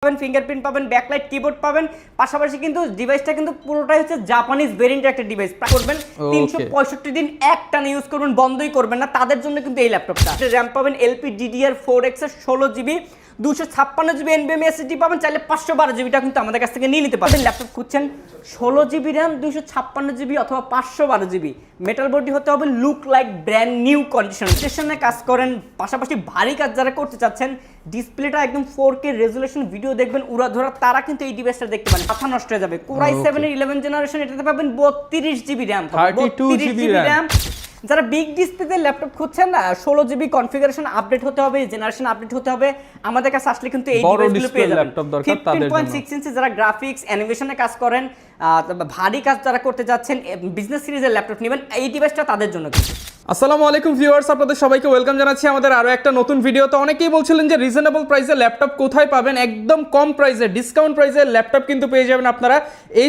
পাবেন, ফিঙ্গারপ্রিন্ট পাবেন, backlight keyboard পাবেন। পাশাপাশি কিন্তু ডিভাইসটা কিন্তু পুরোটাই হচ্ছে জাপানিজ ভেরিয়েন্টের একটা ডিভাইস। করবেন 365 দিন একটানা ইউজ করবেন, বন্ধই করবেন না, তাদের জন্য কিন্তু এই ল্যাপটপটা। র্যাম পাবেন LPDDR4X এর 16GB, 256GB NVMe SSD পাবেন। চাইলে 512GBটা কিন্তু আমাদের কাছ থেকে নিয়ে নিতে পারবেন। ল্যাপটপ খুঁজছেন 16GB র্যাম, 256GB অথবা 512GB, মেটাল বডি হতে হবে, look like brand new condition. স্টেশনে কাজ করেন, পাশাপাশি ভারী কাজ যারা করতে চাচ্ছেন, ডিসপ্লেটা একদম 4K রেজুলেশন ভিডিও দেখবেন উড়াধরা, তারা কিন্তু এই ডিভাইসটা দেখতে পারেন, মাথা নষ্ট হয়ে যাবে। Core i7 এর 11 জেনারেশন, এটাতে পাবেন 32GB র্যাম, 32GB র্যাম। যারা বিগ ডিসপ্লেতে ল্যাপটপ খুঁজছেন না, 16GB কনফিগারেশন আপডেট হতে হবে, জেনারেশন আপডেট হতে হবে, আমাদের কাছে আসলে কিন্তু এই ডিভাইসগুলো পেয়ে যাবেন। 15.6 ইঞ্চি যারা গ্রাফিক্স অ্যানিমেশনে কাজ করেন, ভারী কাজ যারা করতে যাচ্ছেন, বিজনেস সিরিজের ল্যাপটপ নেবেন, এই ডিভাইসটা তাদের জন্য। আসসালামু আলাইকুম ভিউয়ার্স, আপনাদের সবাইকে ওয়েলকাম জানাচ্ছি আমাদের আরো একটা নতুন ভিডিওতে। অনেকেই বলছিলেন যে রিজনেবল প্রাইসে ল্যাপটপ কোথায় পাবেন, একদম কম প্রাইসে ডিসকাউন্ট প্রাইসে ল্যাপটপ কিন্তু পেয়ে যাবেন আপনারা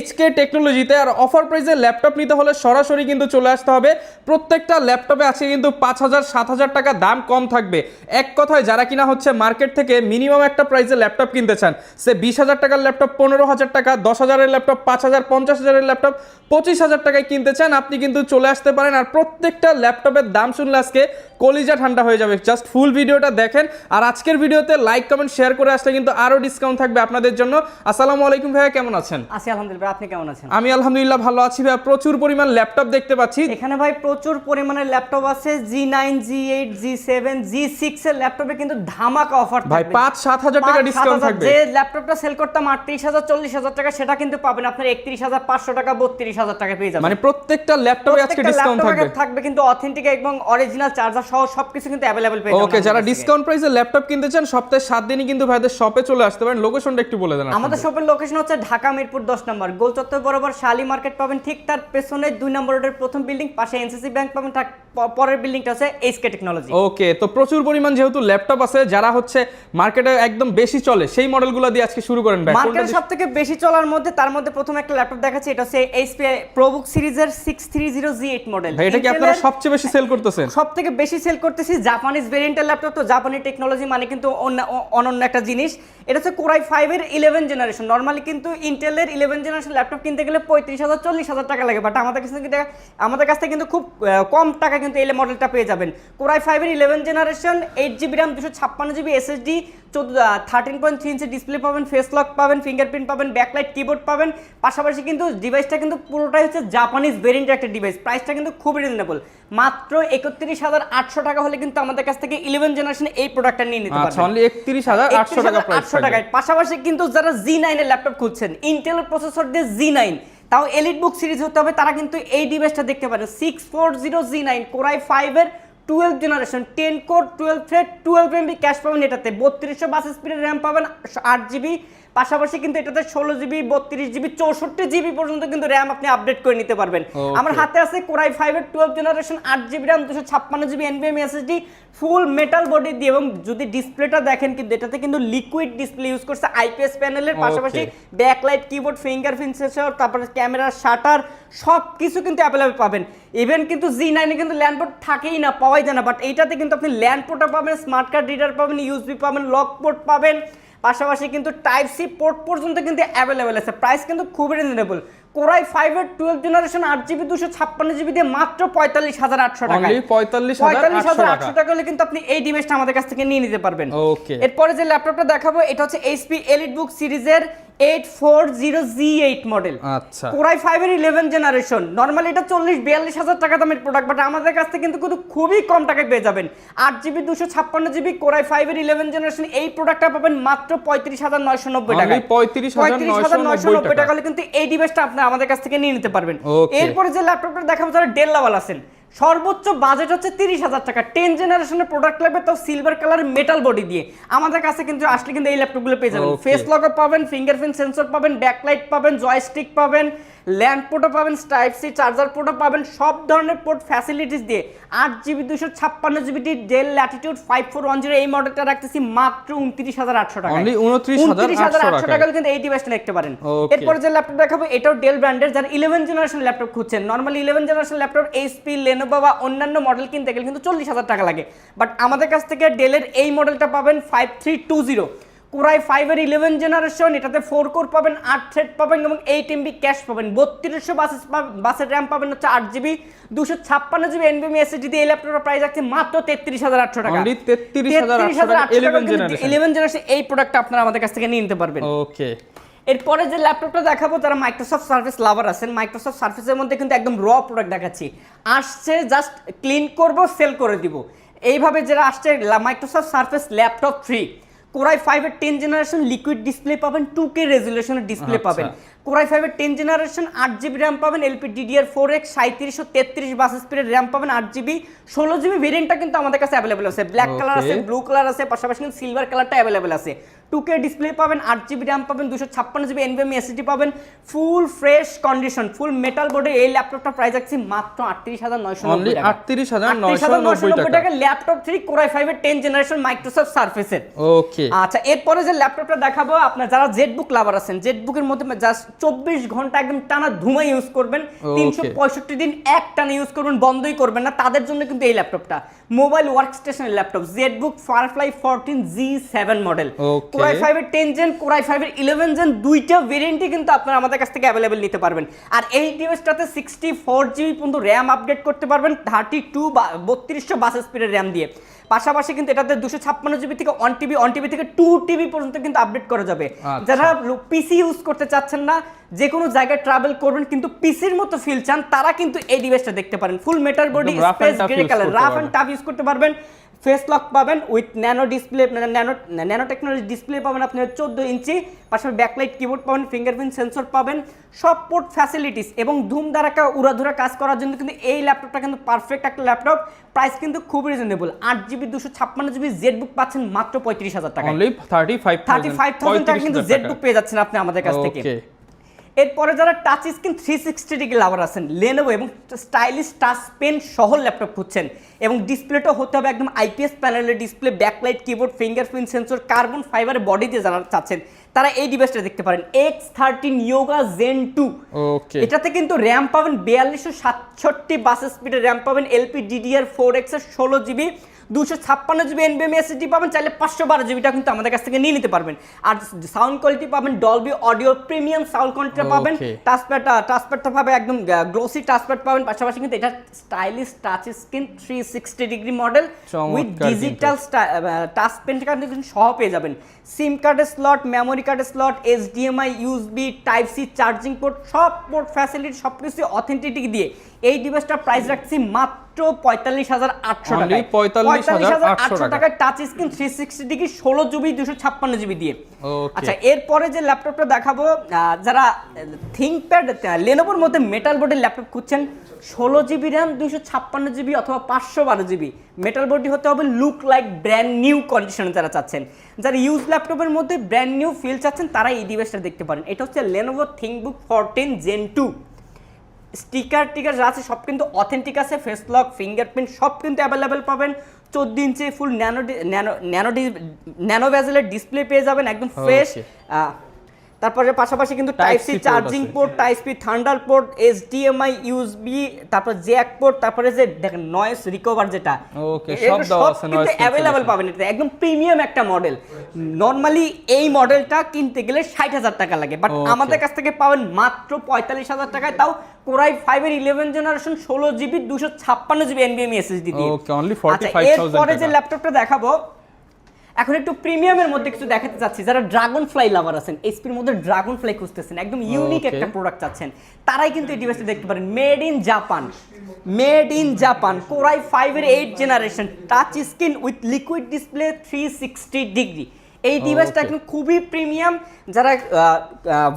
HK টেকনোলজিতে। আর অফার প্রাইসে ল্যাপটপ নিতে হলে সরাসরি কিন্তু চলে আসতে হবে। প্রত্যেকটা ল্যাপটপে আছে কিন্তু 5,000-7,000 টাকা দাম কম থাকবে। এক কথায় যারা কিনা হচ্ছে মার্কেট থেকে মিনিমাম একটা প্রাইসে ল্যাপটপ কিনতে চান, সে 20,000 টাকার ল্যাপটপ 15,000 টাকা, 10,000-এর ল্যাপটপ 5,000, 50,000-এর ল্যাপটপ 25,000 টাকায় কিনতে চান, আপনি কিন্তু চলে আসতে পারেন। আর প্রত্যেকটা ল্যাপটপের দাম শুনলে আজকে কলিজা ঠান্ডা হয়ে যাবে। জাস্ট ফুল ভিডিওটা দেখেন, আর আজকের ভিডিওতে লাইক কমেন্ট শেয়ার করে আসলে কিন্তু আরো ডিসকাউন্ট থাকবে আপনাদের জন্য। আসসালামু আলাইকুম ভাইয়া, কেমন আছেন? আছি আলহামদুলিল্লাহ, আপনি কেমন আছেন? আমি আলহামদুলিল্লাহ ভালো আছি ভাইয়া। প্রচুর পরিমাণ ল্যাপটপ দেখতে পাচ্ছি এখানে ভাই, প্রচুর পরিমাণে ল্যাপটপ আছে। G9, G8, G7, G6 এর ল্যাপটপে কিন্তু ধামাকা অফার থাকবে ভাই, 5-7 হাজার টাকা ডিসকাউন্ট থাকবে। যে ল্যাপটপটা সেল করতাম 38,000 40,000 টাকা, সেটা কিন্তু পাবেন আপনার 31,500 টাকা, 32,000 টাকা পেয়ে যাবেন। মানে প্রত্যেকটা ল্যাপটপে আজকে ডিসকাউন্ট থাকবে কিন্তু অথেন্টিক এবং অরিজিনাল চার্জার সহ সবকিছু কিন্তু अवेलेबल পেয়ে যাবেন। ওকে, যারা ডিসকাউন্ট প্রাইসে ল্যাপটপ কিনতে চান সপ্তাহে 7 দিনই কিন্তু ভাইদের শপে চলে আসতে পারেন। লোকেশনটা একটু বলে দেন। আমাদের শপের লোকেশন হচ্ছে ঢাকা মিরপুর 10 নম্বর, গোল চত্বর বরাবর শালি মার্কেট পাবেন, ঠিক তার পেছনে 2 নম্বর রোডের প্রথম বিল্ডিং, পাশে এনসিসি ব্যাংক পাবেন, তার পরের বিল্ডিংটা হচ্ছে HK টেকনোলজি। ওকে, তো প্রচুর পরিমাণ যেহেতু ল্যাপটপ আছে, যারা হচ্ছে মার্কেটে একদম বেশি চলে সেই মডেলগুলো দিয়ে আজকে শুরু করেন ভাই। মার্কেটে সবথেকে বেশি চলার মধ্যে, তার মধ্যে প্রথম একটা ল্যাপটপ দেখাচ্ছি, এটা হচ্ছে HP ProBook সিরিজের 630G8 মডেল। ভাই, এটা কি আপনারা সবচেয়ে বেশি সেল করতেছেন? সবথেকে বেশি সেল করতেছি জাপানিজ ভেরিয়েন্টের ল্যাপটপ। তো জাপানি টেকনোলজি মানে কিন্তু অনন্য একটা জিনিস। এটা হচ্ছে Core i5 এর 11 জেনারেশন। নরমালি কিন্তু ইন্টেলের 11 জেনারেশন ল্যাপটপ কিনতে গেলে 35,000 40,000 টাকা লাগে, বাট আমাদের কাছে কিন্তু খুব কম টাকা কিন্তু এই মডেলটা পেয়ে যাবেন। Core i5 এর 11 generation, 8GB RAM, 256GB SSD, 13.3 inch display পাবেন, ফেস লক পাবেন, ফিঙ্গারপ্রিন্ট পাবেন, ব্যাকলাইট কিবোর্ড পাবেন। পাশাপাশি কিন্তু ডিভাইসটা কিন্তু পুরোটাই হচ্ছে জাপানিজ ভেরিয়েন্টের একটা ডিভাইস। প্রাইসটা কিন্তু খুব রিজনেবল, মাত্র 31,800 টাকা হলে কিন্তু আমাদের কাছ থেকে 11 জেনারেশন এই প্রোডাক্টটা নিয়ে নিতে পারবেন। আচ্ছা, অনলি 31,800 টাকা প্রাইস। 800 টাকায়। পাশাপাশি কিন্তু যারা G9 এর ল্যাপটপ খুঁজছেন, ইন্টেলের প্রসেসর দিয়ে G9, তাও এলিট বুক সিরিজ হতে হবে, তারা কিন্তু এই ডিভাইসটা দেখতে পারেন। 640G9 Core i5 এর 12 generation, 10 core, 12 thread, 12 MB cash পাবেন। এটাতে 3200 স্পিডের র্যাম পাবেন, 8GB। পাশাপাশি কিন্তু এটাতে 16GB, 32GB, 64GB পর্যন্ত কিন্তু র্যাম আপনি আপডেট করে নিতে পারবেন। আমার হাতে আছে Core i5 এর 12 generation, 8GB RAM, 256GB NVMe SSD, ফুল মেটাল বডি দিয়ে। এবং যদি ডিসপ্লেটা দেখেন, কিন্তু এটাতে কিন্তু লিকুইড ডিসপ্লে ইউজ করছে, IPS প্যানেলের। পাশাপাশি ব্যাকলাইট কিবোর্ড, ফিঙ্গারপ্রিন্ট সেন্সর, তারপরে ক্যামেরা, শাটার, সব কিছু কিন্তু অ্যাভেলেবল পাবেন। ইভেন কিন্তু G9 এ কিন্তু ল্যান্ড পোর্ট থাকেই না, পাওয়াই যায় না, বাট এইটাতে কিন্তু আপনি ল্যান্ড পোর্টটা পাবেন, স্মার্ট কার্ড রিডার পাবেন, USB পাবেন, লক পোর্ট পাবেন। পাশাপাশি কিন্তু টাইপ সি পোর্ট পর্যন্ত কিন্তু অ্যাভেলেবল আছে। প্রাইস কিন্তু খুবই রিজনেবল। Core i5 এর 12 জেনারেশন, 8GB, 256GB দিয়ে মাত্র 45,800 টাকা। অনলি 45,800 টাকা হলে কিন্তু আপনি এই ডিভাইসটা আমাদের কাছ থেকে নিয়ে নিতে পারবেন। ওকে, এরপরে যে ল্যাপটপটা দেখাবো, এটা হচ্ছে HP EliteBook সিরিজের 840G8 মডেল। আচ্ছা, Core i5 এর 11 জেনারেশন। নরমালি এটা 40-42,000 টাকা দামের প্রোডাক্ট, বাট আমাদের কাছ থেকে কিন্তু খুবই কম টাকায় পেয়ে যাবেন। 8GB, 256GB Core i5 এর 11 জেনারেশন, এই প্রোডাক্টটা পাবেন মাত্র 35,990 টাকা। 35,990 টাকা হলে কিন্তু এই ডিভাইসটা আপনি আমাদের কাছ থেকে নিয়ে নিতে পারবেন। এরপরে যে ল্যাপটপটা দেখাবো, যারা ডেল লাভাল আছেন, সর্বোচ্চ বাজেট হচ্ছে 30,000 টাকা, 10 জেনারেশনের প্রোডাক্ট লাগবে, তাও সিলভার কালার মেটাল বডি দিয়ে। আমাদের কাছে কিন্তু আসলে কিন্তু এই ল্যাপটপগুলো পেয়ে যাবেন। ফেস লক পাবেন, ফিঙ্গারপ্রিন্ট সেন্সর পাবেন, ব্যাকলাইট পাবেন, জয়স্টিক পাবেন, ল্যান্ড পোর্টও পাবেন, টাইপ সি চার্জার পোর্টও পাবেন, সব ধরনের পোর্ট ফ্যাসিলিটিস দিয়ে। 8GB, 256GB ডেল ল্যাটিটিউড 5410 এই মডেলটা রাখতেছি মাত্র 29,800 টাকা। অনলি 29,800 টাকা হলে কিন্তু এই ডিভাইসটা দেখতে পারেন। এরপর যে ল্যাপটপ দেখাবো, এটাও ডেল ব্র্যান্ডের। যারা 11 জেনারেশন ল্যাপটপ খুঁজছেন, normally 11 generation laptop HP, Lenovo বা অন্যান্য মডেল কিনতে গেলে কিন্তু 40,000 টাকা লাগে, বাট আমাদের কাছ থেকে ডেলের এই মডেলটা পাবেন 5320 কোরাই 5 এর 11 জেনারেশন, এটাতে 4 কোর পাবেন, 8 থ্রেড পাবেন এবং 8 এমবি ক্যাশ পাবেন। 3200 বাসের র‍্যাম পাবেন হচ্ছে 8 জিবি, 256 জিবি এনভিএমই এসএসডি দিয়ে। এই ল্যাপটপের প্রাইস আছে মাত্র 33800 টাকা। অনলি 33800 টাকা 11 জেনারেশন এই প্রোডাক্টটা আপনারা আমাদের কাছ থেকে নিয়ে নিতে পারবেন। ওকে, এরপরে যে ল্যাপটপটা দেখাবো, যারা মাইক্রোসফট সার্ফেস লাভার আছেন, মাইক্রোসফট সার্ফেসের মধ্যে কিন্তু একদম র প্রোডাক্ট দেখাচ্ছি। আসছে জাস্ট ক্লিন করব, সেল করে দিব, এইভাবে যারা আসছে মাইক্রোসফট সার্ফেস ল্যাপটপ 3 কোরাই 5 এর 10 জেনারেশন লিকুইড ডিসপ্লে পাবেন, 2K রেজোলিউশনের ডিসপ্লে পাবেন। কোরাই 5 এর 10 জেনারেশন 8 জিবি র্যাম পাবেন, LPDDR4X 3733 বাস স্পিডের র্যাম পাবেন, 8 জিবি 16 জিবি ভেরিয়েন্টটা কিন্তু আমাদের কাছে অ্যাভেলেবল আছে। ব্ল্যাক কালার আছে, ব্লু কালার আছে, পাশাপাশি কিন্তু সিলভার কালারটা অ্যাভেলেবল আছে। 2K ডিসপ্লে পাবেন, 8 জিবি র্যাম পাবেন, 256 জিবি এনভিএমই এসএসডি পাবেন, ফুল ফ্রেশ কন্ডিশন, ফুল মেটাল বোর্ডে এই ল্যাপটপটা প্রাইস আছে মাত্র 38990 টাকা। 38990 টাকা ল্যাপটপ 3 কোরাই 5 এর 10 জেনারেশন মাইক্রোসফট সার্ফেসের। ওকে, আচ্ছা, এরপরে যে ল্যাপটপটা দেখাবো, আপনার যারা জেটবুক লাভার আছেন, জেটবুকের মধ্যে জাস্ট 24 ঘন্টা একদম টানা ধুমা ইউজ করবেন, 365 দিন এক টানা ইউজ করবেন, বন্ধই করবেন না, তাদের জন্য কিন্তু এই ল্যাপটপটা মোবাইল ওয়ার্কস্টেশনের laptop ZBook Firefly 14 G7 model. Core i 5 এর 10 জেন, কোরাই 5 এর 11 জেন, দুইটা ভেরিয়েন্টই কিন্তু আপনারা আমাদের কাছ থেকে অ্যাভেলেবল নিতে পারবেন। আর এই ডিভাইসটাতে 64 জিবি পর্যন্ত র্যাম আপডেট করতে পারবেন, 3200 বাস স্পিডের র্যাম দিয়ে। পাশাপাশি কিন্তু এটাতে 256 জিবি থেকে 1 টিবি থেকে 2 টিবি পর্যন্ত কিন্তু আপডেট করা যাবে। যারা পিসি ইউজ করতে চাচ্ছেন না, যে কোনো জায়গায় ট্রাভেল করবেন কিন্তু পিসির মতো ফিল চান, তারা কিন্তু এই ডিভাইসটা দেখতে পারেন। Full metal body, space grey colour, rough and tough use করতে পারবেন। ফেস লক পাবেন with nano display, nano technology display পাবেন আপনি 14 ইঞ্চি, পাশাপাশি ব্যাকলাইট কিবোর্ড পাবেন, ফিঙ্গারপ্রিন্ট সেন্সর পাবেন, সব পোর্ট ফ্যাসিলিটিস এবং ধুম ধারাকা উড়াধুরা কাজ করার জন্য কিন্তু এই ল্যাপটপটা কিন্তু পারফেক্ট একটা ল্যাপটপ। প্রাইস কিন্তু খুব রিজনেবল, 8 জিবি 256 জিবি জেটবুক পাচ্ছেন মাত্র 35000 টাকা। অনলি 35000 টাকা কিন্তু জেটবুক পেয়ে যাচ্ছেন আপনি আমাদের কাছ থেকে। এরপরে যারা টাচ স্ক্রিন 360 ডিগ্রি লাভার আছেন, লেনোভো এবং স্টাইলিশ টাচ পেন সহ ল্যাপটপ খুঁজছেন এবং ডিসপ্লেটা হতে হবে একদম আইপিএস প্যানেলের display, backlight keyboard, fingerprint sensor, carbon ফাইবারের বডি দিয়ে যারা চাচ্ছেন তারা এই ডিভাইসটা দেখতে পারেন, X13 Yoga Zen 2। এটাতে কিন্তু র্যাম পাবেন 4267 বাস স্পিডের র্যাম পাবেন, LPDDR4X এর 16 জিবি, 256 জিবি এনভিএমই এসএসডি পাবেন, চাইলে 512 জিবিটা কিন্তু আমাদের কাছ থেকে নিয়ে নিতে পারবেন। আর সাউন্ড কোয়ালিটি পাবেন Dolby audio premium sound quality পাবেন, টাচপ্যাডটা পাবে একদম গ্লোসি টাচপ্যাড পাবেন। পাশাপাশি কিন্তু এটা stylish touch screen 360 degree model with digital touch পেনটা কিন্তু সহ পেয়ে যাবেন। সিম কার্ডের স্লট, মেমোরি কার্ডের slot, HDMI, USB, type C charging port, সব পোর্ট ফ্যাসিলিটি সবকিছু অথেন্টিক দিয়ে এই ডিভাইসটার প্রাইস রাখছি মাত্র 45800 টাকা। 45800 টাকায় touch screen 360 degree 16 GB 256 GB দিয়ে। আচ্ছা, এরপরে যে ল্যাপটপটা দেখাবো, যারা থিংকপ্যাড লেনোভোর মধ্যে মেটাল বোর্ডের ল্যাপটপ খুঁজছেন, 16 জিবি র্যাম, 256 জিবি অথবা 512 জিবি মেটাল বডি হতে হবে, লুক লাইক ব্র্যান্ড নিউ কন্ডিশনে যারা চাচ্ছেন, যারা ইউজ ল্যাপটপের মধ্যে ব্র্যান্ড নিউ ফিল চাচ্ছেন, তারা এই ডিভাইসটা দেখতে পারেন। এটা হচ্ছে লেনোভো থিংকবুক 14 Gen 2। স্টিকার যা আছে সব কিন্তু অথেন্টিক আছে, ফেস লক, ফিঙ্গারপ্রিন্ট সব কিন্তু অ্যাভেলেবেল পাবেন। 14 ইঞ্চি ফুল ন্যানো ভেজেলের ডিসপ্লে পেয়ে যাবেন, একদম ফ্রেশ। তারপরে পাশাপাশি কিন্তু type C charging port, type C thunder port, HDMI, USB, তারপর জ্যাক পোর্ট, তারপরে যে দেখেন নয়েজ রিকভার যেটা, সব দাও আছে, নয়েজ अवेलेबल পাবেন। এটা একদম প্রিমিয়াম একটা মডেল। নরমালি এই মডেলটা কিনতে গেলে 60000 টাকা লাগে, বাট আমাদের কাছ থেকে পাবেন মাত্র 45000 টাকায়, তাও কোরাই 5 এর 11 generation 16 GB 256 GB NVMe SSD দিয়ে। ওকে, অনলি 45000 টাকা। এরপরে যে ল্যাপটপটা দেখাবো, এখন একটু প্রিমিয়ামের মধ্যে কিছু দেখাতে চাচ্ছি। যারা ড্রাগন ফ্লাই লাভার আছেন, এইচপির মধ্যে ড্রাগন ফ্লাই খুঁজতেছেন, একদম ইউনিক একটা প্রোডাক্ট চাচ্ছেন, তারাই কিন্তু এই ডিভাইসটা দেখতে পারেন। মেড ইন জাপান কোরাই 5 এর 8 generation touch screen with liquid display 360 degree. এই ডিভাইসটা একদম খুবই প্রিমিয়াম। যারা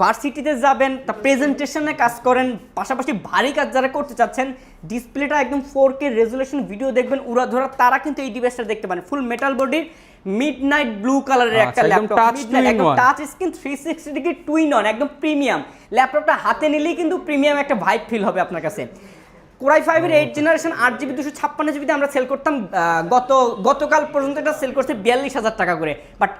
ভার্সিটিতে যাবেন, তা প্রেজেন্টেশনে কাজ করেন, পাশাপাশি ভারী কাজ যারা করতে চাচ্ছেন, ডিসপ্লেটা একদম 4K রেজোলিউশন ভিডিও দেখবেন উড়াধুরা, তারা কিন্তু এই ডিভাইসটা দেখতে পারেন। ফুল মেটাল বডির মিডনাইট ব্লু কালারের একটা ল্যাপটপ, একদম touch screen 360 degree twin on, একদম প্রিমিয়াম। ল্যাপটপটা হাতে নিলেই কিন্তু প্রিমিয়াম একটা ভাইব ফিল হবে আপনার কাছে। কোরাই 5 এর 8 জেনারেশন 8 জিবি 256 জিবিতে আমরা সেল করতাম, গতকাল পর্যন্ত এটা সেল করছে 42000 টাকা করে, বাট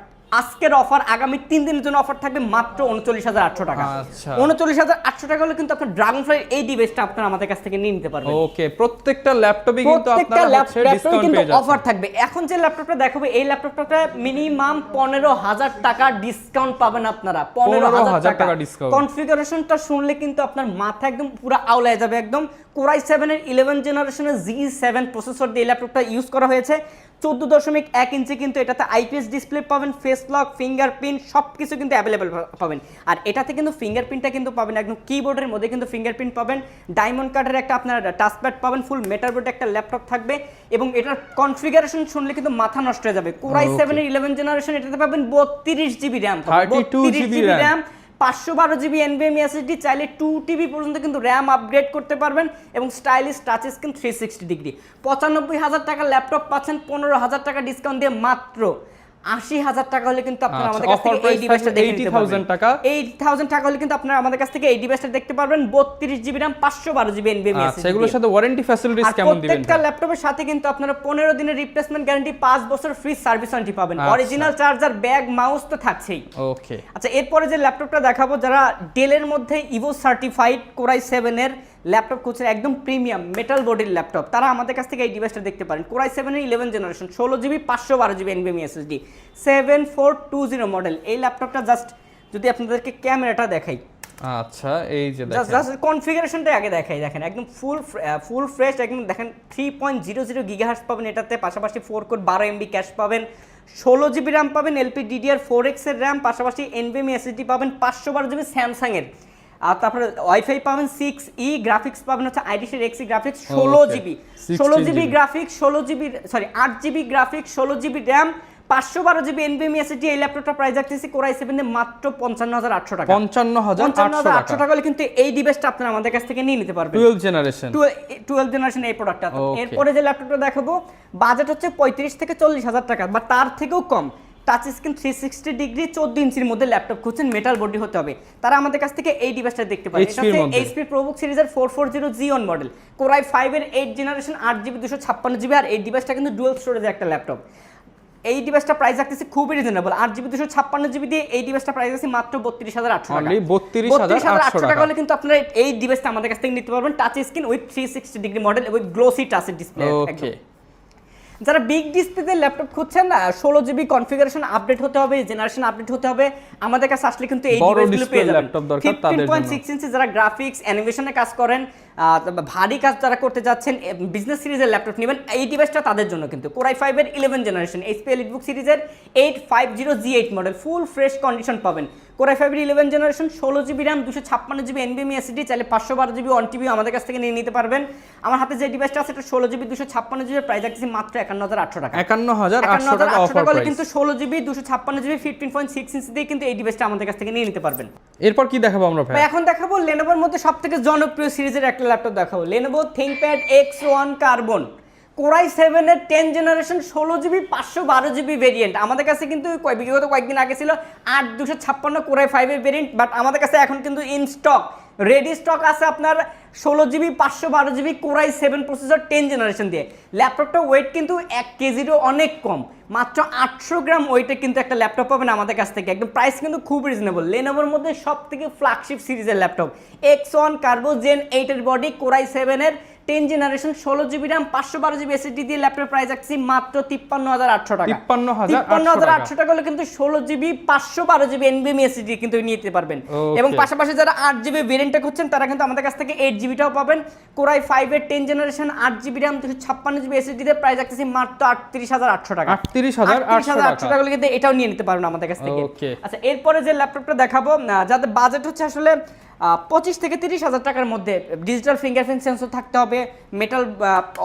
আজকের অফার আগামী 3 দিনের জন্য অফার থাকবে মাত্র 39,800 টাকা। আচ্ছা 39,800 টাকা হলে কিন্তু আপনার ড্রাগন ফ্লাই এই ডিভাইসটা আপনারা আমাদের কাছ থেকে নিয়ে নিতে পারবেন। ওকে, প্রত্যেকটা ল্যাপটপে কিন্তু আপনারা হচ্ছে ডিসকাউন্ট পেয়ে যাচ্ছেন। অফার থাকবে। এখন যে ল্যাপটপটা দেখাবো এই ল্যাপটপটা মিনিমাম 15,000 টাকা ডিসকাউন্ট পাবেন আপনারা। 15,000 টাকা ডিসকাউন্ট। কনফিগারেশনটা শুনলে কিন্তু আপনার মাথা একদম পুরো আউলায় যাবে একদম। Core i7 এর 11 জেনারেশনের G7 প্রসেসর দিয়ে ল্যাপটপটা ইউজ করা হয়েছে। 14.1 ইঞ্চি কিন্তু এটাতে আইপিএস ডিসপ্লে পাবেন, ফেস লক, ফিঙ্গারপ্রিন্ট সবকিছু কিন্তু অ্যাভেলেবেল পাবেন। আর এটাতে কিন্তু ফিঙ্গারপ্রিন্টটা কিন্তু পাবেন একদম কিবোর্ডের মধ্যে কিন্তু ফিঙ্গারপ্রিন্ট পাবেন, ডায়মন্ড কাটের একটা আপনার টাচপ্যাড পাবেন, ফুল মেটালবোর্ড একটা ল্যাপটপ থাকবে এবং এটার কনফিগারেশন শুনলে কিন্তু মাথা নষ্ট হয়ে যাবে। Core i7 এর 11 জেনারেশন এটাতে পাবেন 32 GB RAM, 32 GB RAM, 512 GB NVMe SSD, চাইলে 2 TB পর্যন্ত কিন্তু র্যাম আপগ্রেড করতে পারবেন এবং স্টাইলিশ টাচ স্ক্রিন 360 ডিগ্রি। 95,000 টাকা ল্যাপটপ পাচ্ছেন 15,000 টাকা ডিসকাউন্ট দিয়ে মাত্র 80,000 টাকা হলে কিন্তু আপনারা আমাদের কাছ থেকে এই ডিভাইসটা দেখতে পারবেন। 80,000 টাকা 80,000 টাকা হলে কিন্তু আপনারা আমাদের কাছ থেকে এই ডিভাইসটা দেখতে পারবেন 32 GB RAM 512 GB NVMe SSD। আচ্ছা, এগুলোর সাথে ওয়ারেন্টি ফ্যাসিলিটিস কেমন দিবেন? প্রত্যেকটা ল্যাপটপের সাথে কিন্তু আপনারা 15 দিনের রিপ্লেসমেন্ট গ্যারান্টি, 5 বছর ফ্রি সার্ভিস ওয়ারেন্টি পাবেন। অরিজিনাল চার্জার, ব্যাগ, মাউস তো থাকছেই। ওকে, আচ্ছা এরপরে যে ল্যাপটপটা দেখাবো, যারা ডেলের মধ্যে ইভো সার্টিফাইড Core i7 এর ল্যাপটপ খুঁজছেন একদম প্রিমিয়াম মেটাল বডির ল্যাপটপ, তারা আমাদের কাছ থেকে এই ডিভাইসটা দেখতে পারেন। Core i7 এর 11 generation 16 GB 512 GB NVMe SSD 7420 model. এই ল্যাপটপটা জাস্ট যদি আপনাদেরকে ক্যামেরাটা দেখাই, আচ্ছা এই যে দেখেন জাস্ট কনফিগারেশনটা আগে দেখাই, দেখেন একদম ফুল ফ্রেশ একদম। দেখেন 3.00 গিগাহার্টজ পাবেন এটাতে, পাশাপাশি 4 কোর 12 MB ক্যাশ পাবেন, 16 জিবি RAM পাবেন, LPDDR4X এর RAM, পাশাপাশি NVMe SSD পাবেন 512 জিবি স্যামসাং এর। আর তারপরে ওয়াইফাই পাবেন 6E, গ্রাফিক্স পাবেন হচ্ছে IDC Xe graphics 16 GB, 16 GB graphics, 8 GB graphics, 16 GB RAM, 512 GB NVMe SSD। এই ল্যাপটপটা প্রাইস রাখতেছি Core i7 এর মাত্র 55,800 টাকা। 55,800 টাকা হলে কিন্তু এই ডিভাইসটা আপনারা আমাদের কাছ থেকে নিয়ে নিতে পারবেন। 12 জেনারেশন এই প্রোডাক্টটা। এরপরে যে ল্যাপটপটা দেখাবো বাজেট হচ্ছে 35 থেকে 40,000 টাকা বা তার থেকেও কম। টাচ স্ক্রিন 360 ডিগ্রি 14 ইঞ্চির মধ্যে ল্যাপটপ খুঁজছেন, মেটাল বডি হতে হবে, তারা আমাদের কাছ থেকে এই ডিভাইসটা দেখতে পারেন। এটা হচ্ছে HP ProBook সিরিজের 440 Xeon মডেল, Core i5 এর 8 জেনারেশন 8 জিবি 256 জিবি। আর এই ডিভাইসটা কিন্তু ডুয়াল স্টোরেজের একটা ল্যাপটপ। এই ডিভাইসটা প্রাইস রাখতেছি খুবই রিজনেবল, 8 জিবি 256 জিবি দিয়ে এই ডিভাইসটা প্রাইস আছে মাত্র 32,800 টাকা। 32,800 টাকা হলে কিন্তু আপনারা এই ডিভাইসটা আমাদের কাছ থেকে নিতে পারবেন। Touch screen with 360 degree model এবং গ্লোসি টাচের ডিসপ্লে। ওকে, যারা বিগ ডিসপ্লেতে ল্যাপটপ খুঁজছেন না, 16 জিবি কনফিগারেশন আপডেট হতে হবে, জেনারেশন আপডেট হতে হবে, আমাদের কাছে আসলে কিন্তু এই ডিভাইসগুলো পেয়ে যাবেন। 15.6 ইঞ্চি যারা গ্রাফিক্স অ্যানিমেশনে কাজ করেন, ভারী কাজ যারা করতে যাচ্ছেন, বিজনেস সিরিজের ল্যাপটপ নেবেন, এই ডিভাইসটা তাদের জন্য কিন্তু। Core i5 এর 11 জেনারেশন HP EliteBook সিরিজের 850G8 model, full fresh condition পাবেন। Core i5 এর 11 generation 16 GB RAM 256 GB NVMe SSD, চাইলে 512 জিবি 1TB আমাদের কাছ থেকে নিয়ে নিতে পারবেন। আমার হাতে যে ডিভাইসটা আছে এটা 16 জিবি 256 জিবি, প্রাইস রাখছি মাত্র 51,800 টাকা। 51,800 টাকা অফার প্রাইস। কিন্তু 16 জিবি 256 জিবি 15.6 ইঞ্চি দিয়ে কিন্তু এই ডিভাইসটা আমাদের কাছ থেকে নিয়ে নিতে পারবেন। এরপর কি দেখাবো আমরা ভাই? এখন দেখাবো Lenovoর মধ্যে সবথেকে জনপ্রিয় সিরিজের একটা ল্যাপটপ দেখাবো, Lenovo ThinkPad X1 Carbon Core i7 এর 10 জেনারেশন 16 জিবি 512 জিবি ভেরিয়েন্ট। আমাদের কাছে কিন্তু বিগত কয়েকদিন আগে ছিল 8256 Core i5 এর ভেরিয়েন্ট, বাট আমাদের কাছে এখন কিন্তু ইন স্টক রেডি স্টক আছে আপনার 16 GB 512 GB Core i7 processor 10 generation দিয়ে। ল্যাপটপটা ওয়েট কিন্তু 1 কেজিরও অনেক কম, মাত্র 800 গ্রাম ওয়েটে কিন্তু একটা ল্যাপটপ পাবেন আমাদের কাছ থেকে। একদম প্রাইস কিন্তু খুব রিজনেবল। Lenovoর মধ্যে সবথেকে ফ্ল্যাগশিপ সিরিজের ল্যাপটপ X1 Carbon Gen 8 এর বডি, Core i7 এর 10 generation 16 GB RAM 512 GB SSD দিয়ে ল্যাপটপ প্রাইস রাখছি মাত্র 53,800 টাকা। 53,800 টাকা হলে কিন্তু 16 জিবি 512 জিবি NVMe SSD কিন্তু নিতে পারবেন। এবং পাশাপাশি যারা 8 জিবি ভেরিয়েন্টটা খুঁজছেন তারা কিন্তু আমাদের কাছ থেকে 8 জিবিটাও পাবেন। Core i5 এর 10 generation 8 GB RAM 256 GB SSD দিয়ে প্রাইস রাখছি মাত্র 38,800 টাকা। 38,800 টাকা হলে কিন্তু এটাও নিয়ে নিতে পারবেন আমাদের কাছ থেকে। আচ্ছা এরপরে যে ল্যাপটপটা দেখাবো, যাদের বাজেট হচ্ছে আসলে 25 থেকে 30,000 টাকার মধ্যে, ডিজিটাল ফিঙ্গারপ্রিন্ট সেন্সর থাকতে হবে, মেটাল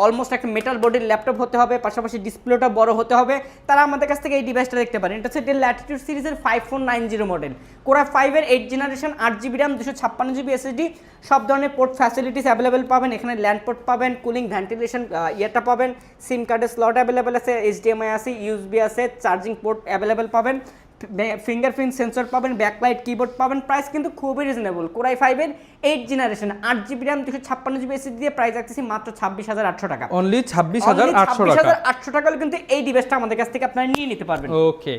অলমোস্ট একটা মেটাল বডির ল্যাপটপ হতে হবে, পাশাপাশি ডিসপ্লেটা বড় হতে হবে, তারা আমাদের কাছ থেকে এই ডিভাইসটা দেখতে পারেন। এটা হচ্ছে Dell Latitude সিরিজের 5490 মডেল, Core i5 এর 8 generation 8 GB RAM 256 GB SSD, সব ধরনের পোর্ট ফ্যাসিলিটিস অ্যাভেলেবেল পাবেন। এখানে ল্যান্ড পোর্ট পাবেন, কুলিং ভেন্টিলেশন ইয়েটা পাবেন, সিম কার্ডের স্লট অ্যাভেলেবেল আছে, HDMI আছে, USB আছে, চার্জিং পোর্ট অ্যাভেলেবেল পাবেন, ফিঙ্গারপ্রিন্ট সেন্সর পাবেন, ব্যাকলাইট কিবোর্ড পাবেন। প্রাইস কিন্তু খুবই রিজনেবল। Core i5 এর 8 generation 8 GB RAM 256 GB SSD দিয়ে প্রাইস রাখতেছি মাত্র 26,800 টাকা। অনলি 26,800 টাকা। 26,800 টাকা হলে কিন্তু এই ডিভাইসটা আমাদের কাছ থেকে আপনারা নিয়ে নিতে পারবেন। ওকে,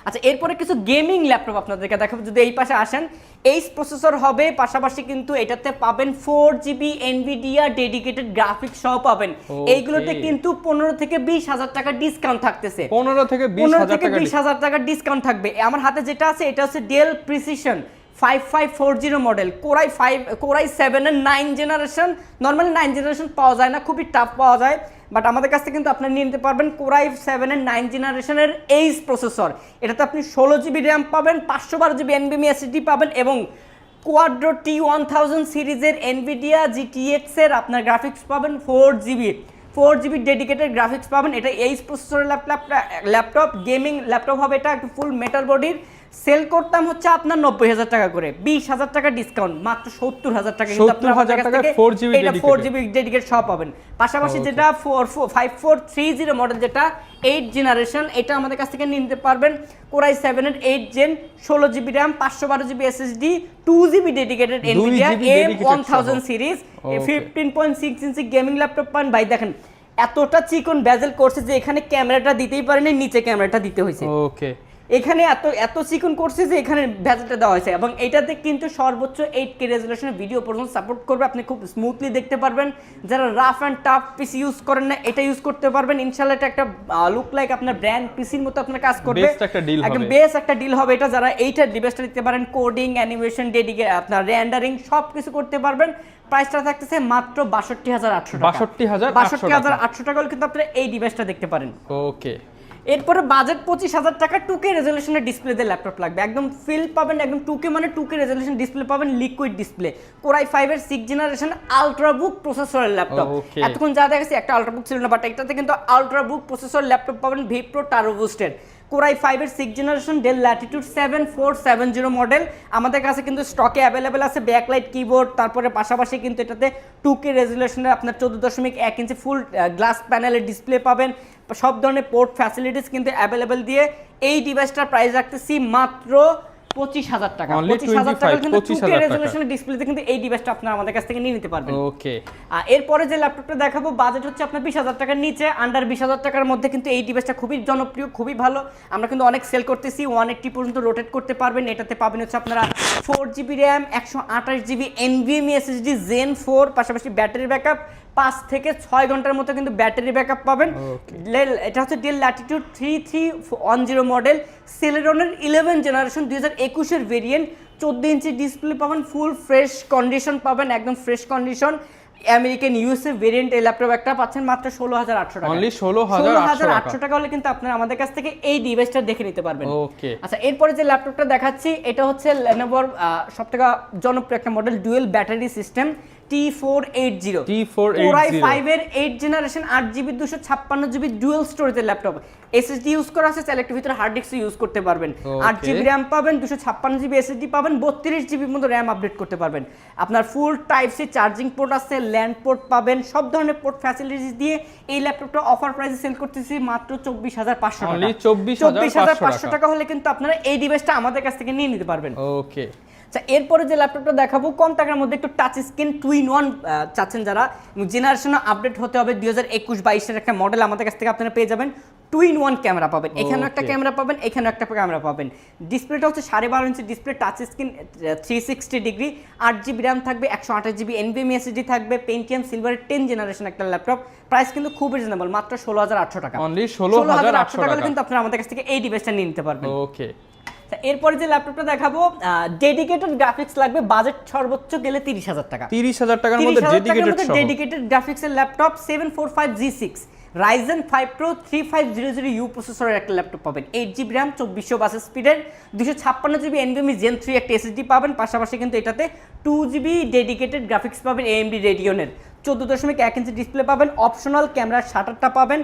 আচ্ছা এরপরে কিছু গেমিং ল্যাপটপ আপনাদেরকে দেখাবো। যদি এই পাশে আসেন, এইচ প্রসেসর হবে, পাশাপাশি কিন্তু এটাতে পাবেন 4GB এনভিডিয়া ডেডিকেটেড গ্রাফিক্স সহ পাবেন। এইগুলোতে কিন্তু 15 থেকে 20,000 টাকা ডিসকাউন্ট থাকতেছে। 15 থেকে 20,000 টাকা ডিসকাউন্ট থাকবে। আমার হাতে যেটা আছে এটা হচ্ছে ডেল প্রিসিশন 5540 মডেল, কোরাই 7 এর 9 জেনারেশন। নর্মালি 9 জেনারেশন পাওয়া যায় না, খুবই টাফ পাওয়া যায়, বাট আমাদের কাছ থেকে কিন্তু আপনারা নিয়ে নিতে পারবেন কোরাই 7 এর 9 জেনারেশনের এইচ প্রসেসর। এটাতে আপনি 16GB র্যাম পাবেন, 512GB এনভিএমই এসএসডি পাবেন এবং কোয়াড্রো T1000 সিরিজের এনভিডিয়া জিটিএক্স এর আপনার গ্রাফিক্স পাবেন 4GB ডেডিকেটেড গ্রাফিক্স পাবেন। এটা এইচ প্রসেসরের ল্যাপটপ, গেমিং ল্যাপটপ হবে। এটা একটু ফুল মেটাল বডির। সেল করতাম হচ্ছে আপনার 90,000 টাকা করে, 20,000 টাকা ডিসকাউন্ট, মাত্র 70,000 টাকা কিন্তু আপনারা আমাদের কাছ থেকে 4GB ডেডিকেটেড সহ পাবেন। পাশাপাশি যেটা 5430 মডেল, যেটা 8 জেনারেশন, এটা আমাদের কাছ থেকে নিতে পারবেন কোরাই 7 এর 8 gen, 16GB RAM, 512GB SSD, 2GB dedicated NVIDIA M1000 series, 15.6 inch gaming laptop পান। ভাই দেখেন এতটা চিকন বেজেল করছে যে এখানে ক্যামেরাটা দিতেই পারেনি, নিচে ক্যামেরাটা দিতে হয়েছে। ওকে, এখানে এত চিকন করছে যে এখানে ভেজেলটা দেওয়া হয়েছে এবং এটাতে কিন্তু সর্বোচ্চ 8K রেজোলিউশনের ভিডিও পর্যন্ত সাপোর্ট করবে। আপনি খুব স্মুথলি দেখতে পারবেন। যারা rough and tough PC use করেন না, এটা ইউজ করতে পারবেন। ইনশাআল্লাহ এটা একটা লুক লাইক আপনার ব্র্যান্ড পিসির মতো আপনার কাজ করবে, একদম বেস্ট একটা ডিল হবে এটা। যারা এইটার ডিভাইসটা নিতে পারেন, কোডিং, অ্যানিমেশন, আপনার রেন্ডারিং সব কিছু করতে পারবেন। প্রাইসটা থাকতেছে মাত্র 62,800 টাকা। 62,800 টাকা হলে কিন্তু আপনারা এই ডিভাইসটা দেখতে পারেন। ওকে, এরপরে বাজেট 25,000 টাকা 2K রেজোলিউশনের ডিসপ্লে দিয়ে ল্যাপটপ লাগবে। একদম ফিল পাবেন, একদম 2K মানে 2K রেজোলিউশন ডিসপ্লে পাবেন, লিকুইড ডিসপ্লে, কোরাই 5 এর 6 জেনারেশন আলট্রাবুক প্রসেসরের ল্যাপটপ। এতক্ষণ যা দেখাচ্ছি একটা আলট্রাবুক ছিল না, বাট এটাতে কিন্তু আলট্রাবুক প্রসেসর ল্যাপটপ পাবেন, ভিপ্রো টার্বো বুস্টেড, কোরাই 5 এর 6 জেনারেশন, ডেল ল্যাটিটিউড 7470 মডেল। আমাদের কাছে কিন্তু স্টকে অ্যাভেলেবেল আছে ব্যাকলাইট কিবোর্ড। তারপরে পাশাপাশি কিন্তু এটাতে 2K রেজোলিউশনের আপনার 14.1 ইঞ্চি ফুল গ্লাস প্যানেলের ডিসপ্লে পাবেন। সব ধরনের পোর্ট ফ্যাসিলিটিস কিন্তু অ্যাভেলেবেল দিয়ে এই ডিভাইসটার প্রাইস রাখতেছি মাত্র 25,000 টাকা। 25,000 টাকা কিন্তু 2K রেজোলিউশনের ডিসপ্লেতে কিন্তু এই ডিভাইসটা আপনারা আমাদের কাছ থেকে নিয়ে নিতে পারবেন। ওকে, এরপরে যে ল্যাপটপটা দেখাবো বাজেট হচ্ছে আপনার 20,000 টাকার নিচে, আন্ডার 20,000 টাকার মধ্যে কিন্তু এই ডিভাইসটা খুবই জনপ্রিয়, খুবই ভালো। আমরা কিন্তু অনেক সেল করতেছি, 180 পর্যন্ত রোটেট করতে পারবেন। এটাতে পাবেন হচ্ছে আপনারা 4GB RAM, 128GB NVMe SSD gen 4, পাশাপাশি ব্যাটারি ব্যাকআপ 5 থেকে 6 ঘন্টার মতো কিন্তু ব্যাটারি ব্যাকআপ পাবেন। এটা হচ্ছে ডেল ল্যাটিটিউড 3310 মডেল, সেলেরনের 11 জেনারেশন 2021 এর ভেরিয়েন্ট, 14 ইঞ্চি ডিসপ্লে পাবেন, ফুল ফ্রেশ কন্ডিশন পাবেন, একদম fresh condition. American USA variant এই ল্যাপটপ একটা পাচ্ছেন মাত্র 16,800 টাকা। অনলি 16,800 টাকা হলে কিন্তু আপনারা আমাদের কাছ থেকে এই ডিভাইসটা দেখে নিতে পারবেন। ওকে, আচ্ছা এরপরে যে ল্যাপটপটা দেখাচ্ছি এটা হচ্ছে Lenovoর সবথেকে জনপ্রিয় একটা model, dual battery system T480 core i 5 এর 8 জেনারেশন 8GB 256GB ডুয়াল স্টোরেজের ল্যাপটপ। এসএসডি ইউজ করা আছে, চাইলে একটু ভিতরে হার্ড ডিস্ক ইউজ করতে পারবেন। 8GB র্যাম পাবেন, 256GB এসএসডি পাবেন, 32GB মতো র্যাম আপডেট করতে পারবেন। আপনার ফুল টাইপ সি চার্জিং পোর্ট আছে, ল্যান্ড পোর্ট পাবেন, সব ধরনের পোর্ট ফ্যাসিলিটিস দিয়ে এই ল্যাপটপটা অফার প্রাইসে সেল করতেছি মাত্র 24,500 টাকা। 24,500 টাকা হলে কিন্তু আপনারা এই ডিভাইসটা আমাদের কাছ থেকে নিয়ে নিতে পারবেন। ওকে, আচ্ছা এরপরে যে ল্যাপটপটা দেখাবো কম টাকার মধ্যে একটু টাচ স্ক্রিন 2-in-1 চাচ্ছেন যারা, জেনারেশন আপডেট হতে হবে 2021-22 এর একটা মডেল আমাদের কাছ থেকে আপনারা পেয়ে যাবেন। 2-in-1 ক্যামেরা পাবেন, এখানেও একটা ক্যামেরা পাবেন, এখানেও একটা ক্যামেরা পাবেন। ডিসপ্লেটা হচ্ছে 12.5 inch display, touch screen 360 degree, 8GB RAM থাকবে, 128GB এনভিএমই এসএসডি থাকবে, পেন্টিয়াম সিলভারের 10 জেনারেশন একটা ল্যাপটপ। প্রাইস কিন্তু খুব রিজনেবল, মাত্র 16,800 টাকা। অনলি 16,800 টাকা কিন্তু আপনারা আমাদের কাছ থেকে এই ডিভাইসটা নিয়ে নিতে পারবেন। ওকে, এরপরে যে ল্যাপটপটা দেখাবো ডেডিকেটেড গ্রাফিক্স লাগবে, বাজেট সর্বোচ্চ গেলে 30,000 টাকা। 30,000 টাকার মধ্যে ডেডিকেটেড গ্রাফিক্সের laptop 745G6 Ryzen 5 Pro 3500U প্রসেসরের একটা ল্যাপটপ পাবেন, 8GB র্যাম, 2400 বাস স্পিডের, 256GB NVMe Gen 3 একটা SSD পাবেন। পাশাপাশি কিন্তু এটাতে 2GB ডেডিকেটেড গ্রাফিক্স পাবেন AMD Radeon-এর, 14.1 ইঞ্চি ডিসপ্লে পাবেন, অপশনাল ক্যামেরার শাটারটা পাবেন,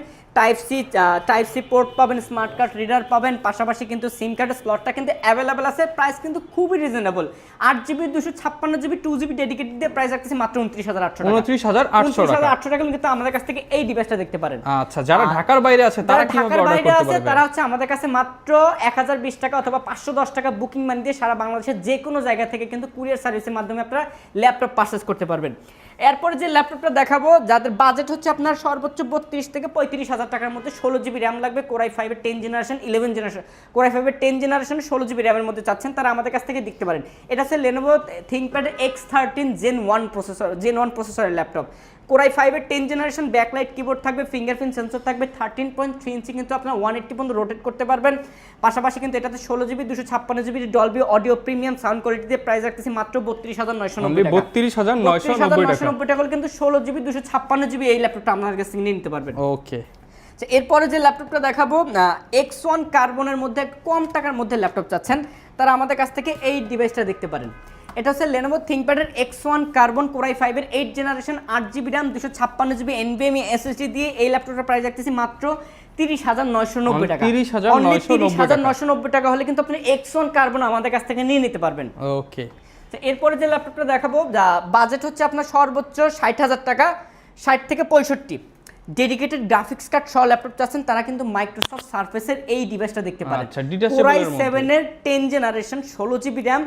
টাইপ সি পোর্ট পাবেন, স্মার্ট কার্ড রিডার পাবেন। পাশাপাশি কিন্তু সিম কার্ডের স্লটটা কিন্তু অ্যাভেলেবেল আছে। প্রাইস কিন্তু খুবই reasonable, 8GB 256GB 2GB dedicated দিয়ে প্রাইস রাখতেছি মাত্র 29,800 টাকা। 29,800 টাকা কিন্তু আমাদের কাছ থেকে এই ডিভাইসটা দেখতে পারেন। আচ্ছা, যারা ঢাকার বাইরে আছে তারা কিভাবে অর্ডার করতে পারবে? তারা হচ্ছে আমাদের কাছে মাত্র 1020 টাকা অথবা 510 টাকা বুকিং মানি দিয়ে সারা বাংলাদেশের যে কোনো জায়গা থেকে কিন্তু কুরিয়ার সার্ভিসের মাধ্যমে আপনারা ল্যাপটপ পারচেজ করতে পারবেন। এরপরে যে ল্যাপটপটা দেখাবো যাদের বাজেট হচ্ছে আপনার সর্বোচ্চ 32 থেকে 35,000 হাজার টাকার মধ্যে 16GB র্যাম লাগবে, কোরাই 5 এর 10 জেনারেশন 11 জেনারেশন, কোরাই 5 এর 10 জেনারেশন 16GB র্যামের মধ্যে চাচ্ছেন তারা আমাদের কাছ থেকে দেখতে পারেন। এটা হচ্ছে Lenovo ThinkPad X13 Gen 1 প্রসেসরের ল্যাপটপ। কোরাই 5 এর 10 জেনারেশন, ব্যাকলাইট কিবোর্ড থাকবে, ফিঙ্গারপ্রিন্ট সেন্সর থাকবে, 13.3 ইঞ্চি কিন্তু আপনার 180 পর্যন্ত রোটেট করতে পারবেন। পাশাপাশি কিন্তু এটাতে 16GB 256GB Dolby audio premium sound quality দিয়ে প্রাইস রাখতেছি মাত্র 32,990 টাকা। 32,990 টাকা হলে কিন্তু 16GB 256GB এই ল্যাপটপটা আপনার কাছে নিয়ে নিতে পারবেন। ওকে, এরপরে যে ল্যাপটপটা দেখাবো X1 কার্বনের মধ্যে কম টাকার মধ্যে ল্যাপটপ চাচ্ছেন তারা আমাদের কাছ থেকে এই ডিভাইসটা দেখতে পারেন। এটা হচ্ছে Lenovo ThinkPad এর X1 কার্বন কোরাই 5 এর 8 generation 8GB RAM 256GB NVMe SSD দিয়ে এই ল্যাপটপটার প্রাইস রাখতেছি মাত্র 30,990 টাকা। 30,990 টাকা হলে কিন্তু আপনি X1 কার্বন আমাদের কাছ থেকে নিয়ে নিতে পারবেন। ওকে, এরপরে যে ল্যাপটপটা দেখাবো বাজেট হচ্ছে আপনার সর্বোচ্চ 60,000 টাকা, 60 থেকে 65। ডেডিকেটেড গ্রাফিক্স কার্ড সহ ল্যাপটপ চাচ্ছেন তারা কিন্তু মাইক্রোসফট সারফেসের এই ডিভাইসটা দেখতে পারেন। কোরাই 7 এর 10 generation 16GB RAM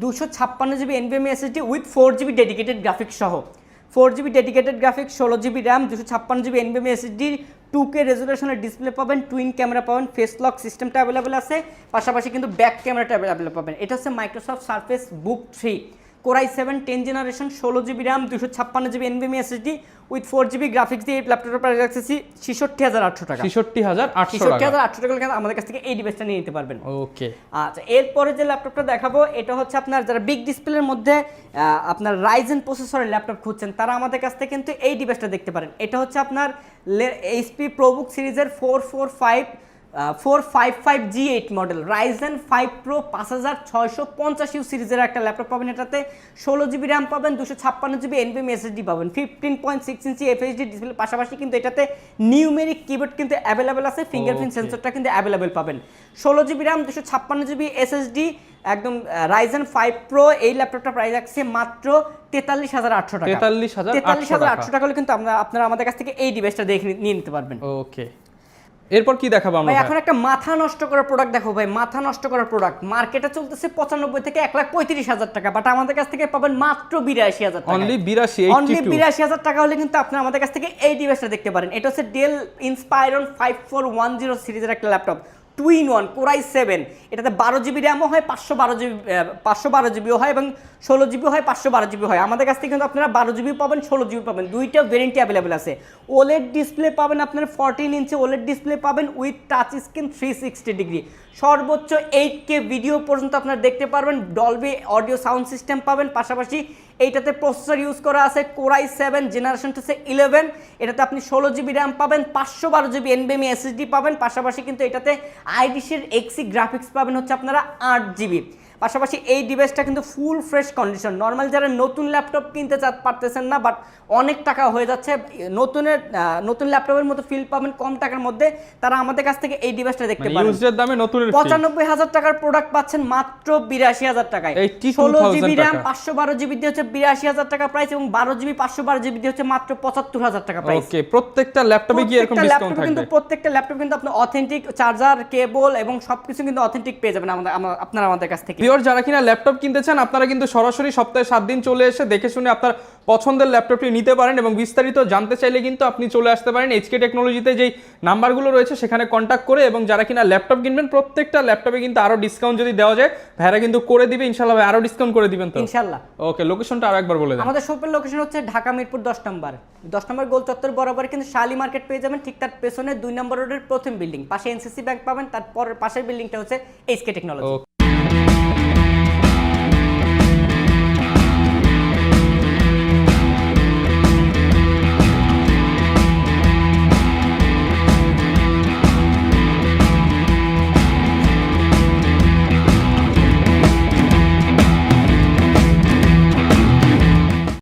256GB NVMe SSD with 4GB dedicated graphics সহ, 4GB dedicated graphics 16GB RAM 256GB NVMe SSD 2K রেজোলিউশনের ডিসপ্লে পাবেন, টুইন ক্যামেরা পাবেন, ফেস লক সিস্টেমটা অ্যাভেলেবেল আছে, পাশাপাশি কিন্তু ব্যাক ক্যামেরাটা অ্যাভেলেবেল পাবেন। এটা হচ্ছে Microsoft Surface Book 3 Core i 7 10 generation 16GB RAM 256GB NVMe SSD with 4GB graphics দিয়ে এই ল্যাপটপের প্রাইস রাখতেছি 66,800 টাকা। 66,800 টাকা আমাদের কাছ থেকে এই ডিভাইসটা নিয়ে নিতে পারবেন। ওকে, আচ্ছা, এরপরে যে ল্যাপটপটা দেখাবো এটা হচ্ছে আপনার যারা বিগ ডিসপ্লের মধ্যে আপনার রাইজেন প্রসেসরের ল্যাপটপ খুঁজছেন তারা আমাদের কাছ থেকে কিন্তু এই ডিভাইসটা দেখতে পারেন। এটা হচ্ছে আপনার HP ProBook সিরিজের 455G8 model Ryzen 5 Pro 5650U সিরিজের একটা ল্যাপটপ পাবেন। এটাতে 16GB RAM পাবেন, 256GB NVMe SSD পাবেন, 15.6 ইঞ্চি FHD ডিসপ্লে, পাশাপাশি কিন্তু এটাতে নিউমেরিক কিবোর্ড কিন্তু অ্যাভেলেবেল আছে, ফিঙ্গারপ্রিন্ট সেন্সরটা কিন্তু অ্যাভেলেবেল পাবেন। 16GB RAM 256GB SSD একদম রাইজেন 5 Pro এই ল্যাপটপটা প্রাইস রাখছে মাত্র 43,800 টাকা। 43,800 টাকা হলে কিন্তু আপনারা আমাদের কাছ থেকে এই ডিভাইসটা দেখে নিয়ে নিতে পারবেন। ওকে, এরপর কি দেখাবো আমরা? ভাই এখন একটা মাথা নষ্ট করার প্রোডাক্ট দেখো ভাই, মাথা নষ্ট করার প্রোডাক্ট মার্কেটে চলতেছে 95 থেকে 1,35,000 টাকা, বাট আমাদের কাছ থেকে পাবেন মাত্র 82,000 টাকা। অনলি 82,000 টাকা হলে কিন্তু আপনি আমাদের কাছ থেকে এই ডিভাইসটা দেখতে পারেন। এটা হচ্ছে ডেল ইন্সপায়রন 5410 সিরিজের একটা ল্যাপটপ, 2-in-1 কোরাই 7। এটাতে 12GB র্যামও হয়, 512GBও হয় এবং 16GB হয়, 512GB হয়। আমাদের কাছ থেকে কিন্তু আপনারা 12GB পাবেন, 16GB পাবেন, দুইটা ভেরিয়েন্টই অ্যাভেলেবেল আছে। ওলেড ডিসপ্লে পাবেন আপনারা, 14 ইঞ্চি ওলেড ডিসপ্লে পাবেন উইথ টাচ স্ক্রিন 360 ডিগ্রি, সর্বোচ্চ 8K ভিডিও পর্যন্ত আপনারা দেখতে পারবেন, ডলবি অডিও সাউন্ড সিস্টেম পাবেন। পাশাপাশি এইটাতে প্রসেসর ইউজ করা আছে কোরাই 7 জেনারেশনটা হচ্ছে 11। এটাতে আপনি 16GB র্যাম পাবেন, 512GB NVMe SSD পাবেন, পাশাপাশি কিন্তু এটাতে আইরিশের XE গ্রাফিক্স পাবেন হচ্ছে আপনারা 8GB। পাশাপাশি এই ডিভাইসটা কিন্তু ফুল ফ্রেশ কন্ডিশন। নর্মাল যারা নতুন ল্যাপটপ কিনতে পারতেছেন না বাট অনেক টাকা হয়ে যাচ্ছে, নতুন ল্যাপটপের মতো ফিল পাবেন কম টাকার মধ্যে, তারা আমাদের কাছ থেকে এই ডিভাইসটা দেখতে পারেন। ইউজের দামে নতুনের 95,000 টাকার প্রোডাক্ট পাচ্ছেন মাত্র 82,000 টাকায়। 16GB RAM 512GB দিয়ে হচ্ছে 82,000 টাকা প্রাইস এবং 12GB 512GB দিয়ে হচ্ছে মাত্র 75,000 টাকা প্রাইস। ওকে, প্রত্যেকটা ল্যাপটপে কি এরকম ডিসকাউন্ট থাকবে? কিন্তু প্রত্যেকটা ল্যাপটপ কিন্তু আপনি অথেন্টিক চার্জার, কেবল এবং সবকিছু কিন্তু অথেন্টিক পেয়ে যাবেন আপনারা আমাদের কাছ থেকে। যারা কিনা ল্যাপটপ কিনতে চান আপনারা কিন্তু সরাসরি সপ্তাহে 7 দিন চলে এসে দেখে শুনে আপনার পছন্দের ল্যাপটপটি নিতে পারেন এবং বিস্তারিত জানতে চাইলে কিন্তু আপনি চলে আসতে পারেন HK টেকনোলজিতে যেই নাম্বারগুলো রয়েছে সেখানে কন্ট্যাক্ট করে। এবং যারা কিনা ল্যাপটপ কিনবেন প্রত্যেকটা ল্যাপটপে কিন্তু আরো ডিসকাউন্ট যদি দেওয়া যায় ভাইরা কিন্তু করে দিবে ইনশাআল্লাহ। ভাই আরো ডিসকাউন্ট করে দিবেন তো ইনশাআল্লাহ। ওকে, লোকেশনটা আরো একবার বলে দেন। আমাদের শপের লোকেশন হচ্ছে ঢাকা মিরপুর 10 নম্বর গোল চত্বর বরাবর কিন্তু শালি মার্কেট পেয়ে যাবেন, ঠিক তার পেছনে 2 নম্বর রোডের প্রথম বিল্ডিং, পাশে NCC ব্যাংক পাবেন, তারপর পাশের বিল্ডিংটা হচ্ছে HK টেকনোলজি।